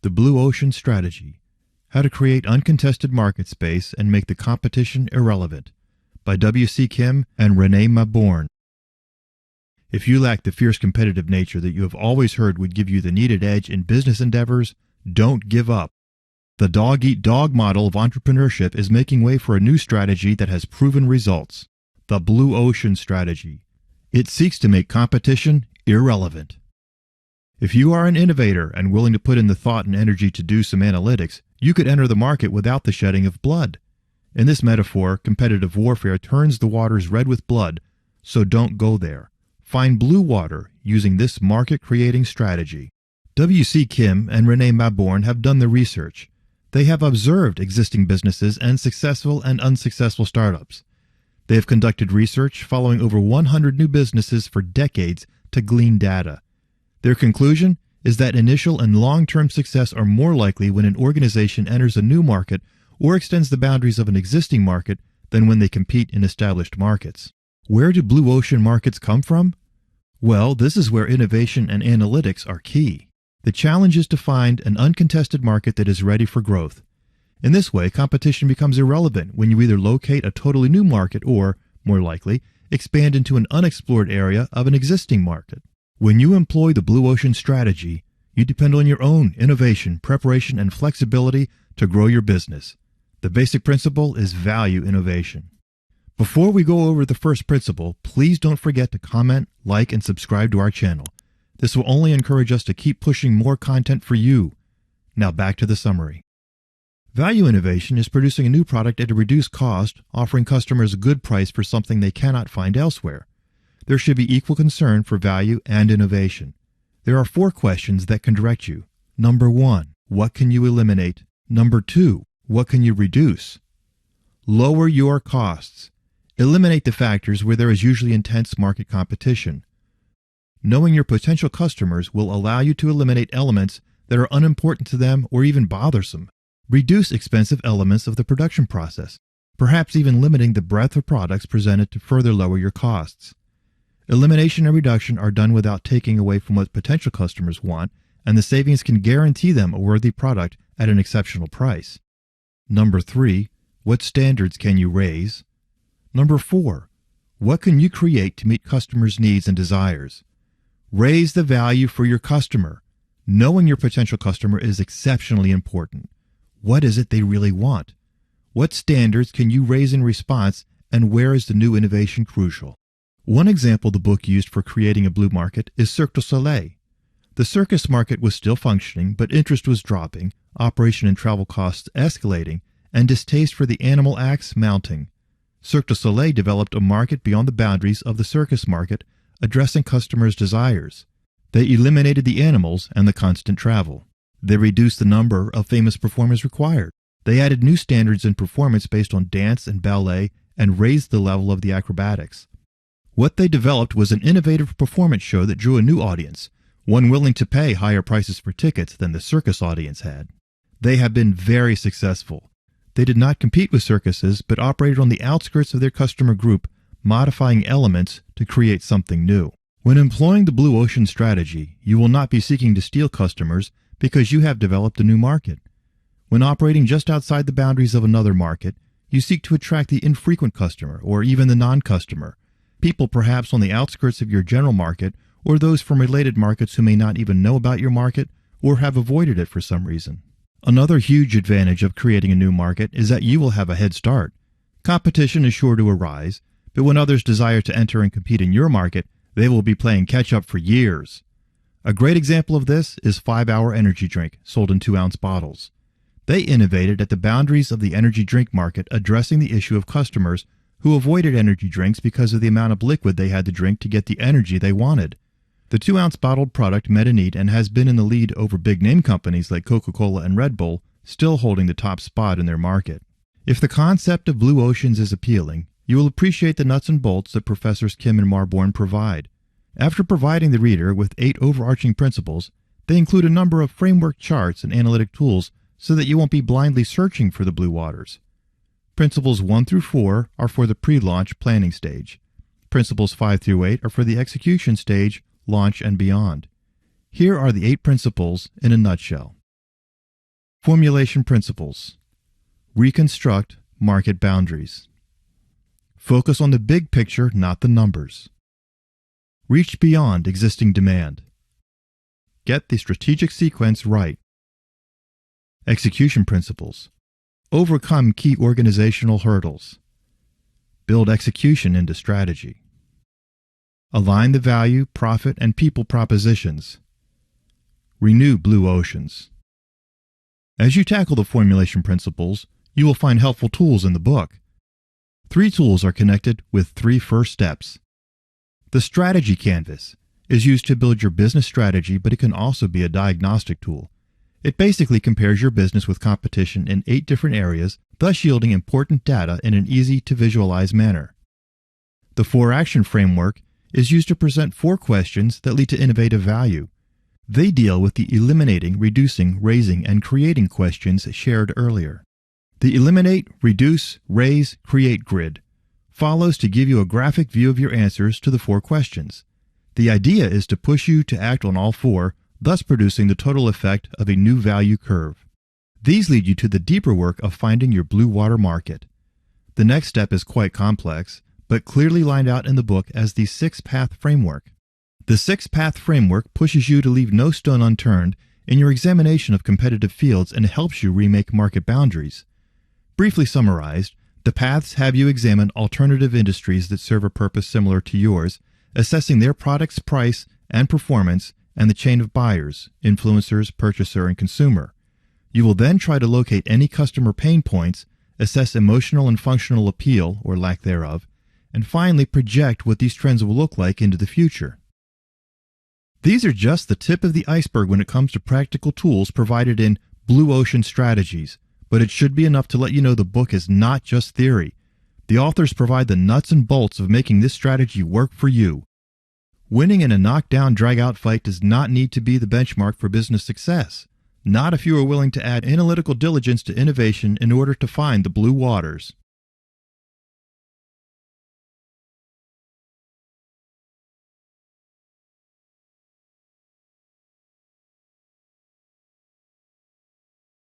The Blue Ocean Strategy: How to Create Uncontested Market Space and Make the Competition Irrelevant, by W.C. Kim and Renée Mauborgne. If you lack the fierce competitive nature that you have always heard would give you the needed edge in business endeavors, don't give up. The dog-eat-dog model of entrepreneurship is making way for a new strategy that has proven results: the Blue Ocean Strategy. It seeks to make competition irrelevant. If you are an innovator and willing to put in the thought and energy to do some analytics, you could enter the market without the shedding of blood. In this metaphor, competitive warfare turns the waters red with blood, so don't go there. Find blue water using this market-creating strategy. W.C. Kim and Renée Mauborgne have done the research. They have observed existing businesses and successful and unsuccessful startups. They have conducted research following over 100 new businesses for decades to glean data. Their conclusion is that initial and long-term success are more likely when an organization enters a new market or extends the boundaries of an existing market than when they compete in established markets. Where do blue ocean markets come from? Well, this is where innovation and analytics are key. The challenge is to find an uncontested market that is ready for growth. In this way, competition becomes irrelevant when you either locate a totally new market or, more likely, expand into an unexplored area of an existing market. When you employ the Blue Ocean Strategy, you depend on your own innovation, preparation, and flexibility to grow your business. The basic principle is value innovation. Before we go over the first principle, please don't forget to comment, like, and subscribe to our channel. This will only encourage us to keep pushing more content for you. Now back to the summary. Value innovation is producing a new product at a reduced cost, offering customers a good price for something they cannot find elsewhere. There should be equal concern for value and innovation. There are 4 questions that can direct you. Number 1, what can you eliminate? Number 2, what can you reduce? Lower your costs. Eliminate the factors where there is usually intense market competition. Knowing your potential customers will allow you to eliminate elements that are unimportant to them or even bothersome. Reduce expensive elements of the production process, perhaps even limiting the breadth of products presented to further lower your costs. Elimination and reduction are done without taking away from what potential customers want, and the savings can guarantee them a worthy product at an exceptional price. Number 3, what standards can you raise? Number 4, what can you create to meet customers' needs and desires? Raise the value for your customer. Knowing your potential customer is exceptionally important. What is it they really want? What standards can you raise in response, and where is the new innovation crucial? One example the book used for creating a blue market is Cirque du Soleil. The circus market was still functioning, but interest was dropping, operation and travel costs escalating, and distaste for the animal acts mounting. Cirque du Soleil developed a market beyond the boundaries of the circus market, addressing customers' desires. They eliminated the animals and the constant travel. They reduced the number of famous performers required. They added new standards in performance based on dance and ballet and raised the level of the acrobatics. What they developed was an innovative performance show that drew a new audience, one willing to pay higher prices for tickets than the circus audience had. They have been very successful. They did not compete with circuses, but operated on the outskirts of their customer group, modifying elements to create something new. When employing the Blue Ocean Strategy, you will not be seeking to steal customers because you have developed a new market. When operating just outside the boundaries of another market, you seek to attract the infrequent customer or even the non-customer, people perhaps on the outskirts of your general market or those from related markets who may not even know about your market or have avoided it for some reason. Another huge advantage of creating a new market is that you will have a head start. Competition is sure to arise, but when others desire to enter and compete in your market, they will be playing catch-up for years. A great example of this is 5-Hour Energy Drink, sold in 2-ounce bottles. They innovated at the boundaries of the energy drink market, addressing the issue of customers who avoided energy drinks because of the amount of liquid they had to drink to get the energy they wanted. The 2-ounce bottled product met a need and has been in the lead over big-name companies like Coca-Cola and Red Bull, still holding the top spot in their market. If the concept of blue oceans is appealing, you will appreciate the nuts and bolts that Professors Kim and Mauborgne provide. After providing the reader with 8 overarching principles, they include a number of framework charts and analytic tools so that you won't be blindly searching for the blue waters. Principles 1 through 4 are for the pre-launch planning stage. Principles 5 through 8 are for the execution stage, launch, and beyond. Here are the 8 principles in a nutshell. Formulation principles. Reconstruct market boundaries. Focus on the big picture, not the numbers. Reach beyond existing demand. Get the strategic sequence right. Execution principles. Overcome key organizational hurdles. Build execution into strategy. Align the value, profit, and people propositions. Renew blue oceans. As you tackle the formulation principles, you will find helpful tools in the book. 3 tools are connected with 3 first steps. The strategy canvas is used to build your business strategy, but it can also be a diagnostic tool. It basically compares your business with competition in 8 different areas, thus yielding important data in an easy-to-visualize manner. The 4-action framework is used to present 4 questions that lead to innovative value. They deal with the eliminating, reducing, raising, and creating questions shared earlier. The eliminate, reduce, raise, create grid follows to give you a graphic view of your answers to the 4 questions. The idea is to push you to act on all 4, thus producing the total effect of a new value curve. These lead you to the deeper work of finding your blue water market. The next step is quite complex, but clearly lined out in the book as the 6-path framework. The 6-path framework pushes you to leave no stone unturned in your examination of competitive fields and helps you remake market boundaries. Briefly summarized, the paths have you examine alternative industries that serve a purpose similar to yours, assessing their product's price and performance and the chain of buyers, influencers, purchaser, and consumer. You will then try to locate any customer pain points, assess emotional and functional appeal, or lack thereof, and finally project what these trends will look like into the future. These are just the tip of the iceberg when it comes to practical tools provided in Blue Ocean Strategies, but it should be enough to let you know the book is not just theory. The authors provide the nuts and bolts of making this strategy work for you. Winning in a knockdown, drag-out fight does not need to be the benchmark for business success. Not if you are willing to add analytical diligence to innovation in order to find the blue waters.